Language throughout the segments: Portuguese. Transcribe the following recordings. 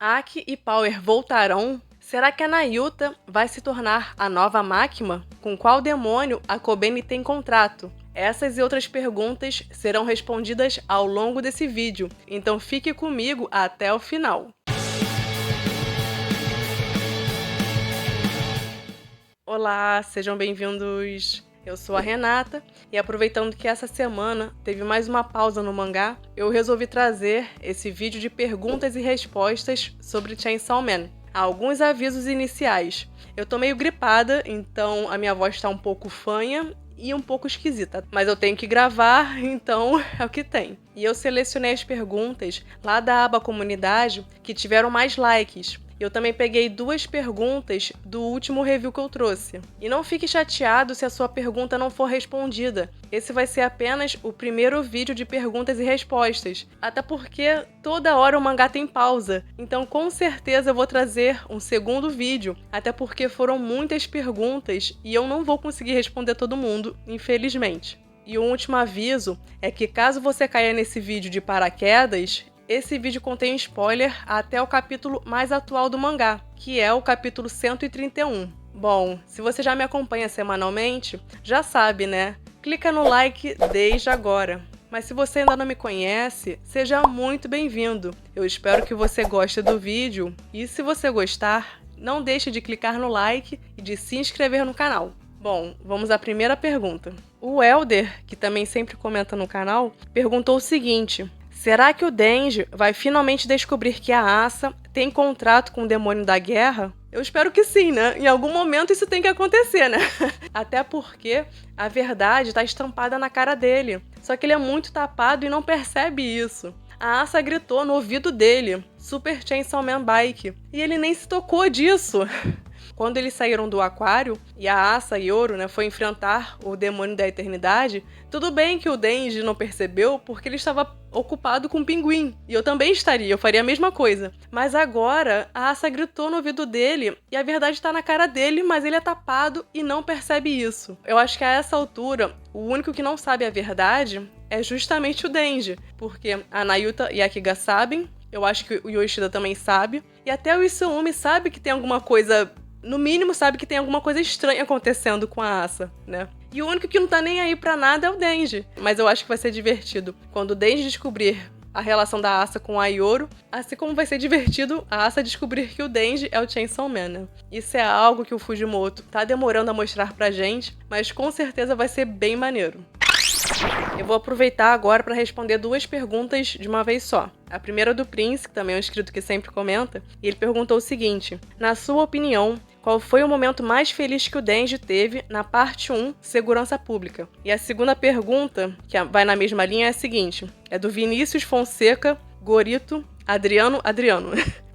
Aki e Power voltarão? Será que a Nayuta vai se tornar a nova Makima? Com qual demônio a Kobeni tem contrato? Essas e outras perguntas serão respondidas ao longo desse vídeo, então fique comigo até o final. Olá, sejam bem-vindos! Eu sou a Renata e aproveitando que essa semana teve mais uma pausa no mangá, eu resolvi trazer esse vídeo de perguntas e respostas sobre Chainsaw Man. Alguns avisos iniciais. Eu tô meio gripada, então a minha voz tá um pouco fanha e um pouco esquisita, mas eu tenho que gravar, então é o que tem. E eu selecionei as perguntas lá da aba comunidade que tiveram mais likes. Eu também peguei 2 perguntas do último review que eu trouxe. E não fique chateado se a sua pergunta não for respondida. Esse vai ser apenas o primeiro vídeo de perguntas e respostas. Até porque toda hora o mangá tem pausa. Então com certeza eu vou trazer um segundo vídeo. Até porque foram muitas perguntas e eu não vou conseguir responder todo mundo, infelizmente. E o último aviso é que caso você caia nesse vídeo de paraquedas, esse vídeo contém spoiler até o capítulo mais atual do mangá, que é o capítulo 131. Bom, se você já me acompanha semanalmente, já sabe, né? Clica no like desde agora. Mas se você ainda não me conhece, seja muito bem-vindo. Eu espero que você goste do vídeo e se você gostar, não deixe de clicar no like e de se inscrever no canal. Bom, vamos à primeira pergunta. O Elder, que também sempre comenta no canal, perguntou o seguinte: será que o Denji vai finalmente descobrir que a Asa tem contrato com o demônio da guerra? Eu espero que sim, né? Em algum momento isso tem que acontecer, né? Até porque a verdade tá estampada na cara dele. Só que ele é muito tapado e não percebe isso. A Asa gritou no ouvido dele, Super Chainsaw Man Bike, e ele nem se tocou disso. Quando eles saíram do aquário e a Asa Yoro, né, foi enfrentar o demônio da eternidade, tudo bem que o Denji não percebeu porque ele estava ocupado com o pinguim. E eu também estaria, eu faria a mesma coisa. Mas agora a Asa gritou no ouvido dele e a verdade está na cara dele, mas ele é tapado e não percebe isso. Eu acho que a essa altura, o único que não sabe a verdade é justamente o Denji, porque a Nayuta e a Kiga sabem, eu acho que o Yoshida também sabe, e até o Izumi sabe que tem alguma coisa... No mínimo, sabe que tem alguma coisa estranha acontecendo com a Asa, né? E o único que não tá nem aí pra nada é o Denji. Mas eu acho que vai ser divertido quando o Denji descobrir a relação da Asa com a Yoro, assim como vai ser divertido a Asa descobrir que o Denji é o Chainsaw Man, né? Isso é algo que o Fujimoto tá demorando a mostrar pra gente, mas com certeza vai ser bem maneiro. Eu vou aproveitar agora para responder 2 perguntas de uma vez só. A primeira é do Prince, que também é um inscrito que sempre comenta, e ele perguntou o seguinte: na sua opinião, qual foi o momento mais feliz que o Denji teve na parte 1, Segurança Pública? E a segunda pergunta, que vai na mesma linha, é a seguinte: é do Vinícius Fonseca, Gorito, Adriano.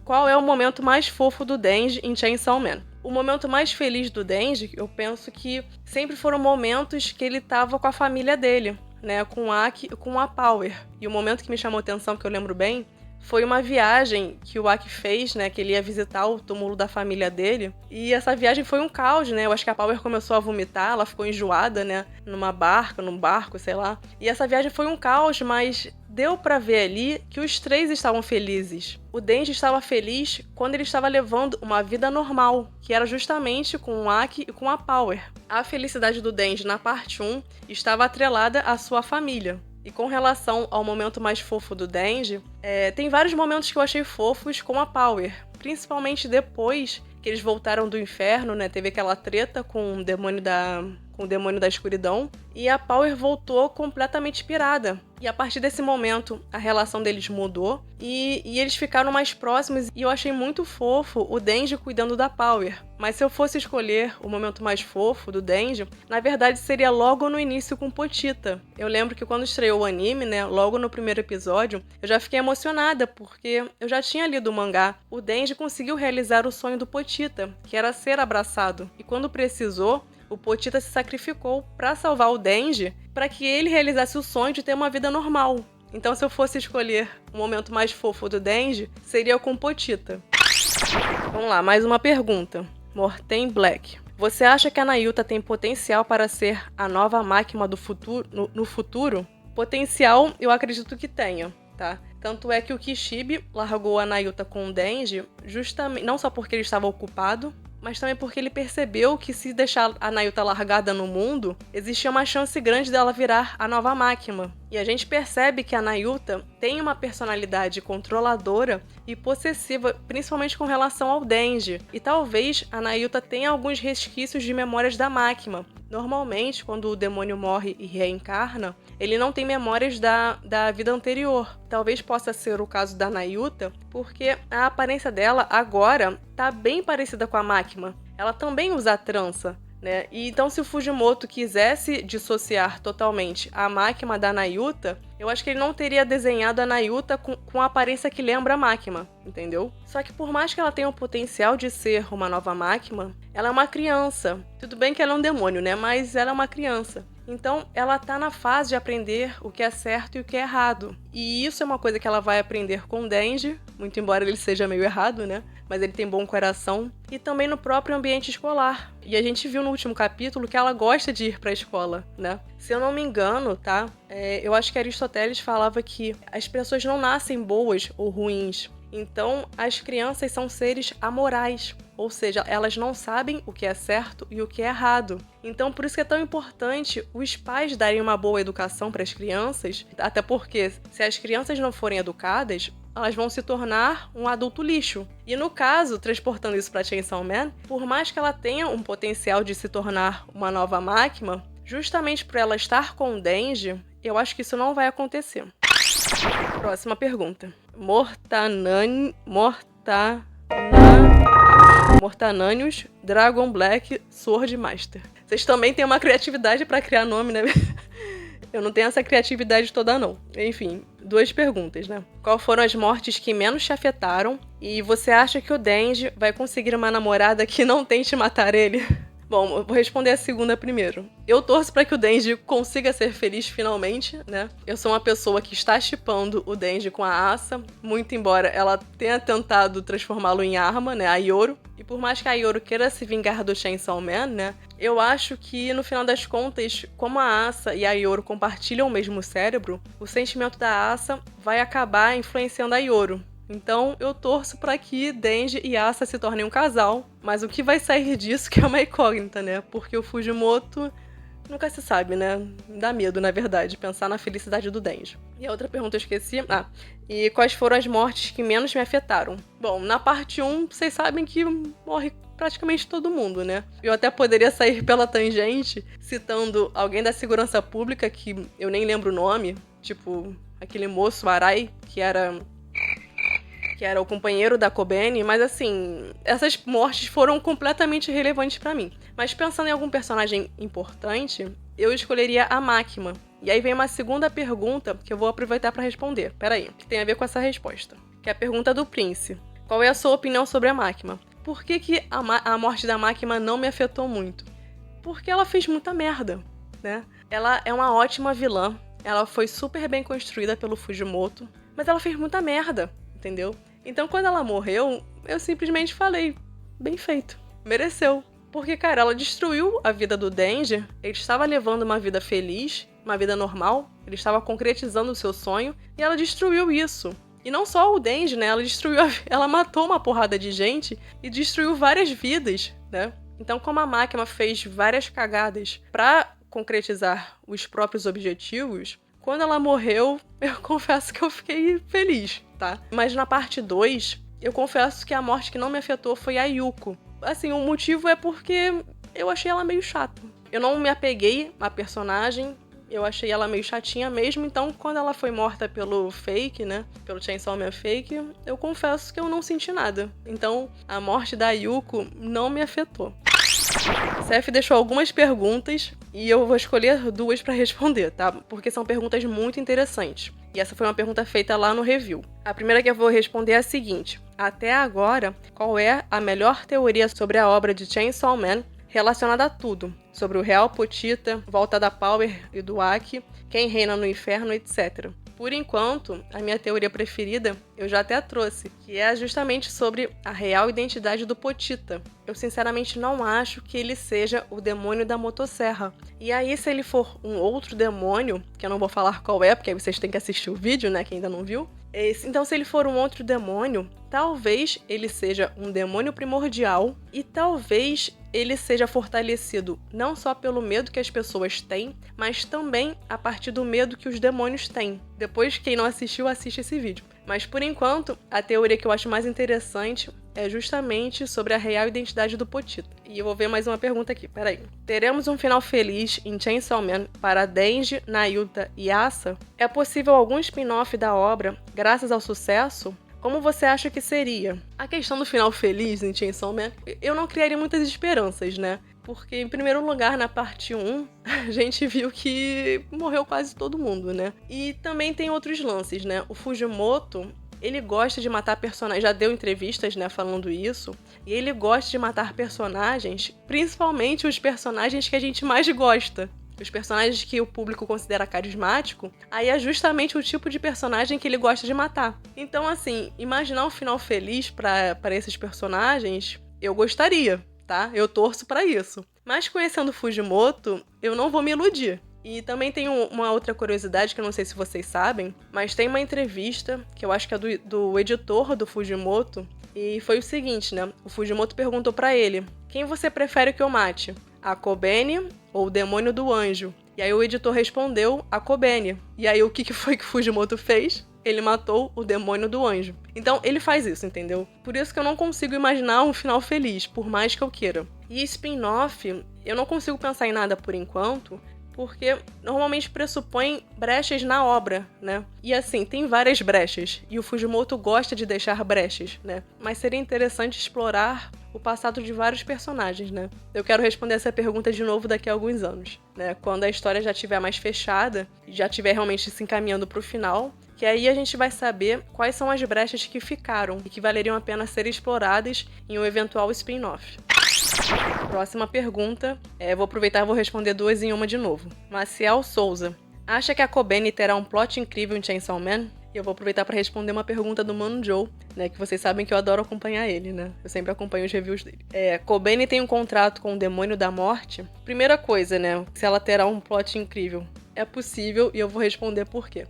Qual é o momento mais fofo do Denji em Chainsaw Man? O momento mais feliz do Denji, eu penso que sempre foram momentos que ele estava com a família dele, né, com o Aki e com a Power. E o momento que me chamou a atenção, que eu lembro bem, foi uma viagem que o Aki fez, né, que ele ia visitar o túmulo da família dele. E essa viagem foi um caos, né? Eu acho que a Power começou a vomitar, ela ficou enjoada, né, num barco, sei lá. E essa viagem foi um caos, mas deu pra ver ali que os 3 estavam felizes. O Denji estava feliz quando ele estava levando uma vida normal, que era justamente com o Aki e com a Power. A felicidade do Denji na parte 1 estava atrelada à sua família. E com relação ao momento mais fofo do Denji, tem vários momentos que eu achei fofos com a Power. Principalmente depois que eles voltaram do inferno, né? Teve aquela treta com o demônio da escuridão. E a Power voltou completamente pirada. E a partir desse momento, a relação deles mudou. E eles ficaram mais próximos. E eu achei muito fofo o Denji cuidando da Power. Mas se eu fosse escolher o momento mais fofo do Denji, na verdade seria logo no início com Pochita. Eu lembro que quando estreou o anime, né, logo no primeiro episódio, eu já fiquei emocionada, porque eu já tinha lido o mangá. O Denji conseguiu realizar o sonho do Pochita, que era ser abraçado. E quando precisou, o Pochita se sacrificou para salvar o Denji, para que ele realizasse o sonho de ter uma vida normal. Então, se eu fosse escolher o momento mais fofo do Denji, seria com Pochita. Vamos lá, mais uma pergunta. Morten Black: você acha que a Nayuta tem potencial para ser a nova Makima do futuro, no futuro? Potencial, eu acredito que tenha, tá? Tanto é que o Kishibe largou a Nayuta com o Denji, justamente não só porque ele estava ocupado, mas também porque ele percebeu que se deixar a Nayuta largada no mundo, existia uma chance grande dela virar a nova Makima. E a gente percebe que a Nayuta tem uma personalidade controladora e possessiva, principalmente com relação ao Denji. E talvez a Nayuta tenha alguns resquícios de memórias da Makima. Normalmente, quando o demônio morre e reencarna, ele não tem memórias da vida anterior. Talvez possa ser o caso da Nayuta, porque a aparência dela agora tá bem parecida com a Makima. Ela também usa a trança, né? E então, se o Fujimoto quisesse dissociar totalmente a Makima da Nayuta, eu acho que ele não teria desenhado a Nayuta com a aparência que lembra a Makima, entendeu? Só que por mais que ela tenha o potencial de ser uma nova Makima, ela é uma criança. Tudo bem que ela é um demônio, né? Mas ela é uma criança. Então, ela tá na fase de aprender o que é certo e o que é errado. E isso é uma coisa que ela vai aprender com o Denji, muito embora ele seja meio errado, né? Mas ele tem bom coração. E também no próprio ambiente escolar. E a gente viu no último capítulo que ela gosta de ir pra escola, né? Se eu não me engano, tá? Eu acho que Aristóteles falava que as pessoas não nascem boas ou ruins. Então, as crianças são seres amorais, ou seja, elas não sabem o que é certo e o que é errado. Então, por isso que é tão importante os pais darem uma boa educação para as crianças, até porque se as crianças não forem educadas, elas vão se tornar um adulto lixo. E no caso, transportando isso para Chainsaw Man, por mais que ela tenha um potencial de se tornar uma nova Makima, justamente por ela estar com o Denji, eu acho que isso não vai acontecer. Próxima pergunta. Mortananius Dragon Black Sword Master. Vocês também têm uma criatividade pra criar nome, né? Eu não tenho essa criatividade toda, não. Enfim, 2 perguntas, né? Qual foram as mortes que menos te afetaram? E você acha que o Denji vai conseguir uma namorada que não tente matar ele? Bom, eu vou responder a segunda primeiro. Eu torço para que o Denji consiga ser feliz finalmente, né? Eu sou uma pessoa que está shippando o Denji com a Asa, muito embora ela tenha tentado transformá-lo em arma, né? A Yoro. E por mais que a Yoro queira se vingar do Chainsaw Man, né? Eu acho que, no final das contas, como a Asa e a Yoro compartilham o mesmo cérebro, o sentimento da Asa vai acabar influenciando a Yoro. Então, eu torço para que Denji e Asa se tornem um casal, mas o que vai sair disso que é uma incógnita, né? Porque o Fujimoto nunca se sabe, né? Dá medo, na verdade, pensar na felicidade do Denji. E a outra pergunta eu esqueci. E quais foram as mortes que menos me afetaram? Bom, na parte 1, vocês sabem que morre praticamente todo mundo, né? Eu até poderia sair pela tangente citando alguém da segurança pública, que eu nem lembro o nome, tipo aquele moço Arai, que era o companheiro da Kobeni, mas assim, essas mortes foram completamente irrelevantes pra mim. Mas pensando em algum personagem importante, eu escolheria a Makima. E aí vem uma segunda pergunta que eu vou aproveitar pra responder. Peraí, que tem a ver com essa resposta. Que é a pergunta do Prince. Qual é a sua opinião sobre a Makima? Por que a morte da Makima não me afetou muito? Porque ela fez muita merda, né? Ela é uma ótima vilã. Ela foi super bem construída pelo Fujimoto. Mas ela fez muita merda, entendeu? Então, quando ela morreu, eu simplesmente falei, bem feito, mereceu. Porque, cara, ela destruiu a vida do Denji, ele estava levando uma vida feliz, uma vida normal, ele estava concretizando o seu sonho, e ela destruiu isso. E não só o Denji, né, ela matou uma porrada de gente e destruiu várias vidas, né? Então, como a Makima fez várias cagadas pra concretizar os próprios objetivos, quando ela morreu, eu confesso que eu fiquei feliz, tá? Mas na parte 2, eu confesso que a morte que não me afetou foi a Yuko. Assim, o motivo é porque eu achei ela meio chata. Eu não me apeguei à personagem, eu achei ela meio chatinha mesmo, então quando ela foi morta pelo fake, né? Pelo Chainsaw Man fake, eu confesso que eu não senti nada. Então, a morte da Yuko não me afetou. Seth deixou algumas perguntas e eu vou escolher 2 para responder, tá? Porque são perguntas muito interessantes. E essa foi uma pergunta feita lá no review. A primeira que eu vou responder é a seguinte. Até agora, qual é a melhor teoria sobre a obra de Chainsaw Man relacionada a tudo? Sobre o Real Pochita, volta da Power e do Aki, quem reina no inferno, etc. Por enquanto, a minha teoria preferida eu já até trouxe, que é justamente sobre a real identidade do Pochita. Eu sinceramente não acho que ele seja o demônio da motosserra. E aí, se ele for um outro demônio, que eu não vou falar qual é, porque aí vocês têm que assistir o vídeo, né, quem ainda não viu, Então, se ele for um outro demônio, talvez ele seja um demônio primordial e talvez ele seja fortalecido não só pelo medo que as pessoas têm, mas também a partir do medo que os demônios têm. Depois, quem não assistiu, assiste esse vídeo. Mas, por enquanto, a teoria que eu acho mais interessante é justamente sobre a real identidade do Potito. E eu vou ver mais uma pergunta aqui, peraí. Teremos um final feliz em Chainsaw Man para Denji, Nayuta e Asa? É possível algum spin-off da obra graças ao sucesso? Como você acha que seria? A questão do final feliz em Chainsaw Man, eu não criaria muitas esperanças, né? Porque, em primeiro lugar, na parte 1, a gente viu que morreu quase todo mundo, né? E também tem outros lances, né? O Fujimoto, ele gosta de matar personagens, já deu entrevistas, né, falando isso, e ele gosta de matar personagens, principalmente os personagens que a gente mais gosta. Os personagens que o público considera carismático, aí é justamente o tipo de personagem que ele gosta de matar. Então, assim, imaginar um final feliz para esses personagens, eu gostaria, tá? Eu torço para isso. Mas conhecendo Fujimoto, eu não vou me iludir. E também tem uma outra curiosidade que eu não sei se vocês sabem, mas tem uma entrevista, que eu acho que é do editor do Fujimoto, e foi o seguinte, né? O Fujimoto perguntou pra ele: quem você prefere que eu mate? A Kobeni ou o demônio do anjo? E aí o editor respondeu: a Kobeni. E aí o que foi que o Fujimoto fez? Ele matou o demônio do anjo. Então ele faz isso, entendeu? Por isso que eu não consigo imaginar um final feliz, por mais que eu queira. E spin-off, eu não consigo pensar em nada por enquanto, porque normalmente pressupõe brechas na obra, né? E assim, tem várias brechas, e o Fujimoto gosta de deixar brechas, né? Mas seria interessante explorar o passado de vários personagens, né? Eu quero responder essa pergunta de novo daqui a alguns anos, né? Quando a história já estiver mais fechada, já estiver realmente se encaminhando para o final, que aí a gente vai saber quais são as brechas que ficaram e que valeriam a pena ser exploradas em um eventual spin-off. Próxima pergunta, vou aproveitar e vou responder duas em uma de novo. Maciel Souza: acha que a Kobeni terá um plot incrível em Chainsaw Man? E eu vou aproveitar para responder uma pergunta do Mano Joe, né, que vocês sabem que eu adoro acompanhar ele, né? Eu sempre acompanho os reviews dele. Kobeni tem um contrato com o Demônio da Morte? Primeira coisa, né, se ela terá um plot incrível. É possível, e eu vou responder por quê.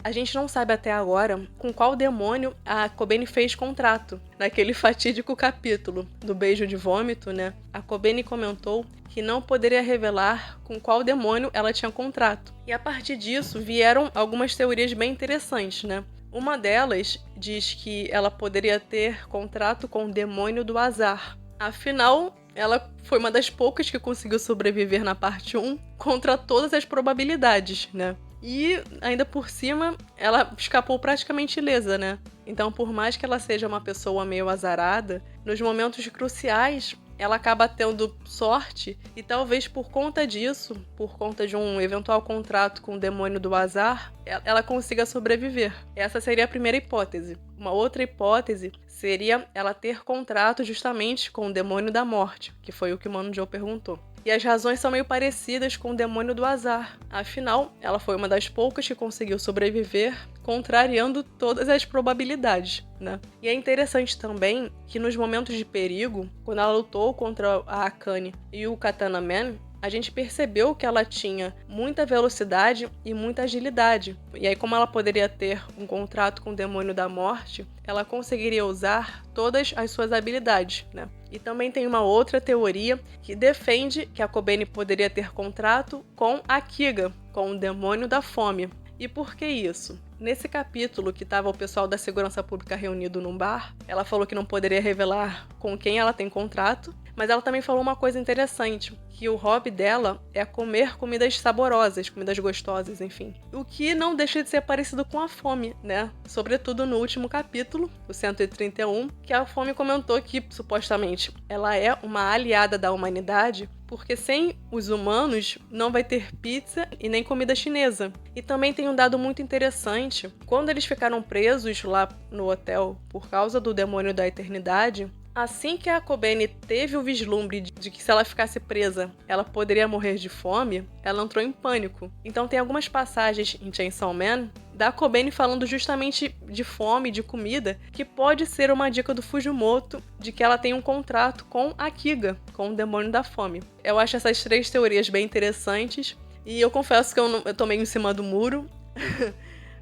A gente não sabe até agora com qual demônio a Kobeni fez contrato. Naquele fatídico capítulo do beijo de vômito, né? A Kobeni comentou que não poderia revelar com qual demônio ela tinha contrato. E a partir disso vieram algumas teorias bem interessantes, né? Uma delas diz que ela poderia ter contrato com o demônio do azar. Afinal, ela foi uma das poucas que conseguiu sobreviver na parte 1 contra todas as probabilidades, né? E, ainda por cima, ela escapou praticamente ilesa, né? Então, por mais que ela seja uma pessoa meio azarada, nos momentos cruciais, ela acaba tendo sorte e talvez por conta disso, por conta de um eventual contrato com o demônio do azar, ela consiga sobreviver. Essa seria a primeira hipótese. Uma outra hipótese seria ela ter contrato justamente com o demônio da morte, que foi o que o Mano Joe perguntou. E as razões são meio parecidas com o demônio do azar. Afinal, ela foi uma das poucas que conseguiu sobreviver, contrariando todas as probabilidades, né? E é interessante também que nos momentos de perigo, quando ela lutou contra a Akane e o Katana Man, a gente percebeu que ela tinha muita velocidade e muita agilidade. E aí, como ela poderia ter um contrato com o demônio da morte, ela conseguiria usar todas as suas habilidades, né? E também tem uma outra teoria que defende que a Kobeni poderia ter contrato com a Kiga, com o demônio da fome. E por que isso? Nesse capítulo que estava o pessoal da segurança pública reunido num bar, ela falou que não poderia revelar com quem ela tem contrato, mas ela também falou uma coisa interessante, que o hobby dela é comer comidas saborosas, comidas gostosas, enfim. O que não deixa de ser parecido com a fome, né? Sobretudo no último capítulo, o 131, que a fome comentou que, supostamente, ela é uma aliada da humanidade, porque sem os humanos não vai ter pizza e nem comida chinesa. E também tem um dado muito interessante, quando eles ficaram presos lá no hotel por causa do demônio da eternidade, assim que a Kobeni teve o vislumbre de que se ela ficasse presa, ela poderia morrer de fome, ela entrou em pânico. Então tem algumas passagens em Chainsaw Man da Kobeni falando justamente de fome, de comida, que pode ser uma dica do Fujimoto de que ela tem um contrato com a Kiga, com o demônio da fome. Eu acho essas três teorias bem interessantes e eu confesso que eu tô meio em cima do muro,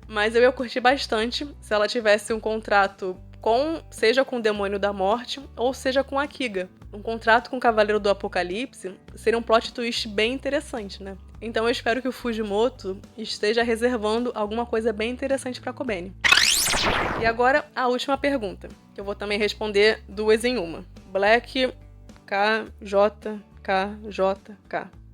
Mas eu ia curtir bastante se ela tivesse um contrato seja com o Demônio da Morte ou seja com a Kiga. Um contrato com o Cavaleiro do Apocalipse seria um plot twist bem interessante, né? Então eu espero que o Fujimoto esteja reservando alguma coisa bem interessante pra Kobeni. E agora a última pergunta, que eu vou também responder duas em uma. Black KJKJK.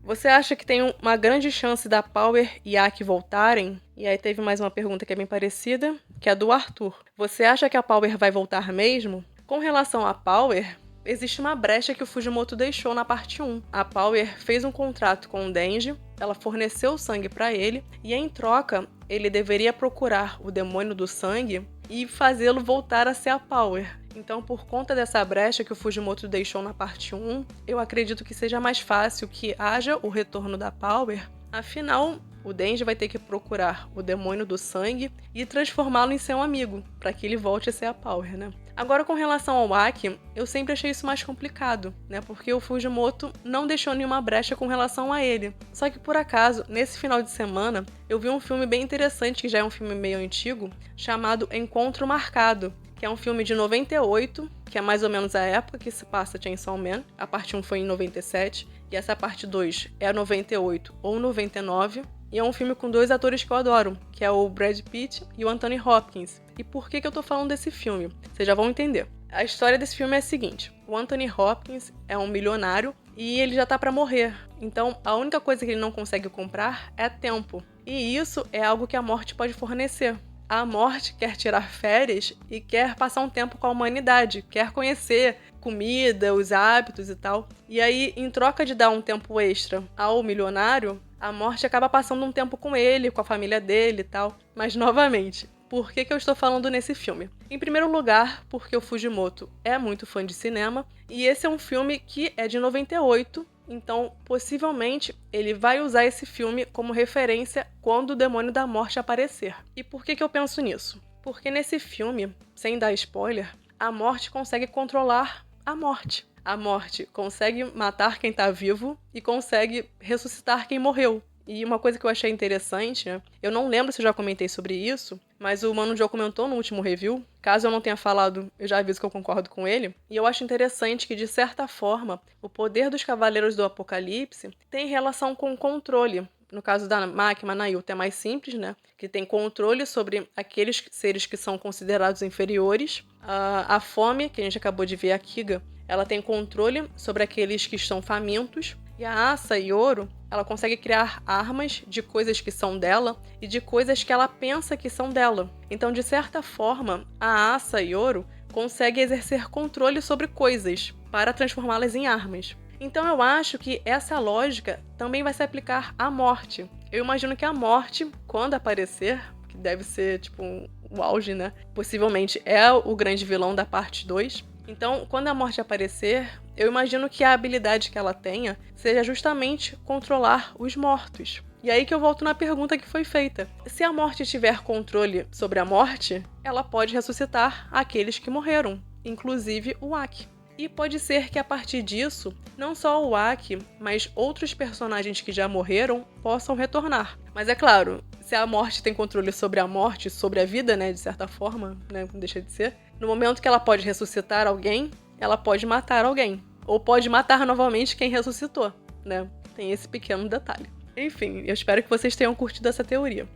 Você acha que tem uma grande chance da Power e Aki voltarem? E aí teve mais uma pergunta que é bem parecida, que é do Arthur. Você acha que a Power vai voltar mesmo? Com relação à Power, existe uma brecha que o Fujimoto deixou na parte 1. A Power fez um contrato com o Denji, ela forneceu sangue para ele, e em troca, ele deveria procurar o demônio do sangue e fazê-lo voltar a ser a Power. Então, por conta dessa brecha que o Fujimoto deixou na parte 1, eu acredito que seja mais fácil que haja o retorno da Power. Afinal, o Denji vai ter que procurar o demônio do sangue e transformá-lo em seu amigo, para que ele volte a ser a Power, né? Agora, com relação ao Aki, eu sempre achei isso mais complicado, né? Porque o Fujimoto não deixou nenhuma brecha com relação a ele. Só que, por acaso, nesse final de semana, eu vi um filme bem interessante, que já é um filme meio antigo, chamado Encontro Marcado, que é um filme de 98, que é mais ou menos a época que se passa Chainsaw Man. A parte 1 foi em 97, e essa parte 2 é 98 ou 99. E é um filme com dois atores que eu adoro, que é o Brad Pitt e o Anthony Hopkins. E por que eu tô falando desse filme? Vocês já vão entender. A história desse filme é a seguinte: o Anthony Hopkins é um milionário e ele já tá pra morrer. Então, a única coisa que ele não consegue comprar é tempo. E isso é algo que a morte pode fornecer. A morte quer tirar férias e quer passar um tempo com a humanidade, quer conhecer comida, os hábitos e tal. E aí, em troca de dar um tempo extra ao milionário, a morte acaba passando um tempo com ele, com a família dele e tal. Mas, novamente, por que eu estou falando nesse filme? Em primeiro lugar, porque o Fujimoto é muito fã de cinema, e esse é um filme que é de 98, então, possivelmente, ele vai usar esse filme como referência quando o Demônio da Morte aparecer. E por que eu penso nisso? Porque nesse filme, sem dar spoiler, a morte consegue controlar a morte. A morte consegue matar quem tá vivo e consegue ressuscitar quem morreu. E uma coisa que eu achei interessante, né? Eu não lembro se eu já comentei sobre isso, mas o Mano Joe comentou no último review. Caso eu não tenha falado, eu já aviso que eu concordo com ele. E eu acho interessante que, de certa forma, o poder dos Cavaleiros do Apocalipse tem relação com o controle. No caso da Makima Nayuta é mais simples, né? Que tem controle sobre aqueles seres que são considerados inferiores. A Fome, que a gente acabou de ver, a Kiga, ela tem controle sobre aqueles que estão famintos. E a Asa Yoro, ela consegue criar armas de coisas que são dela e de coisas que ela pensa que são dela. Então, de certa forma, a Asa Yoro consegue exercer controle sobre coisas para transformá-las em armas. Então eu acho que essa lógica também vai se aplicar à morte. Eu imagino que a morte, quando aparecer, que deve ser tipo o auge, né? Possivelmente é o grande vilão da parte 2. Então, quando a morte aparecer, eu imagino que a habilidade que ela tenha seja justamente controlar os mortos. E aí que eu volto na pergunta que foi feita. Se a morte tiver controle sobre a morte, ela pode ressuscitar aqueles que morreram, inclusive o Aki. E pode ser que a partir disso, não só o Aki, mas outros personagens que já morreram possam retornar. Mas é claro, se a morte tem controle sobre a morte, sobre a vida, né, de certa forma, né, não deixa de ser, no momento que ela pode ressuscitar alguém, ela pode matar alguém. Ou pode matar novamente quem ressuscitou, né? Tem esse pequeno detalhe. Enfim, eu espero que vocês tenham curtido essa teoria.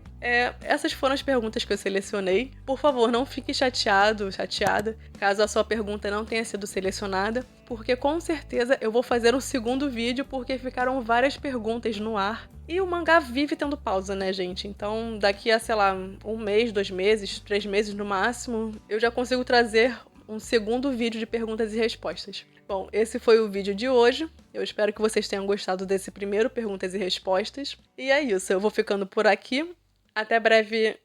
Essas foram as perguntas que eu selecionei. Por favor, não fique chateado, chateada, caso a sua pergunta não tenha sido selecionada, porque com certeza eu vou fazer um segundo vídeo, porque ficaram várias perguntas no ar. E o mangá vive tendo pausa, né, gente? Então, daqui a, sei lá, 1 mês, 2 meses, 3 meses no máximo, eu já consigo trazer um segundo vídeo de perguntas e respostas. Bom, esse foi o vídeo de hoje. Eu espero que vocês tenham gostado desse primeiro perguntas e respostas. E é isso, eu vou ficando por aqui. Até breve